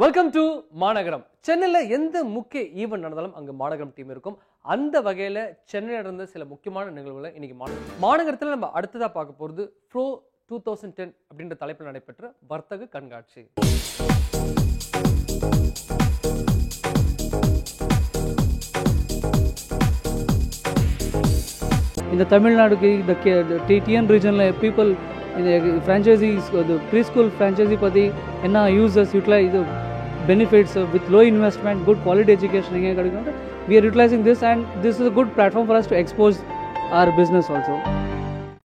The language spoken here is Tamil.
வெல்கம் டு மாநகரம். சென்னையில் எந்த முக்கிய ஈவெண்ட் நடந்தாலும் அங்கே மாநகரம் டீம் இருக்கும். அந்த வகையில் சென்னையில் நடந்த சில முக்கியமான நிகழ்வுகளை இன்னைக்கு மாநகரத்தில் நம்ம அடுத்ததாக பார்க்க போகிறது ஃப்ளோ 2010 அப்படின்ற தலைப்பில் நடைபெற்ற வர்த்தக கண்காட்சி. In the Tamil Nadu, the TTN region, people in the franchisees, the preschool franchisee padi, enna users utilize the benefits with low investment, good quality education. We are utilizing this, and this is a good platform for us to expose our business also.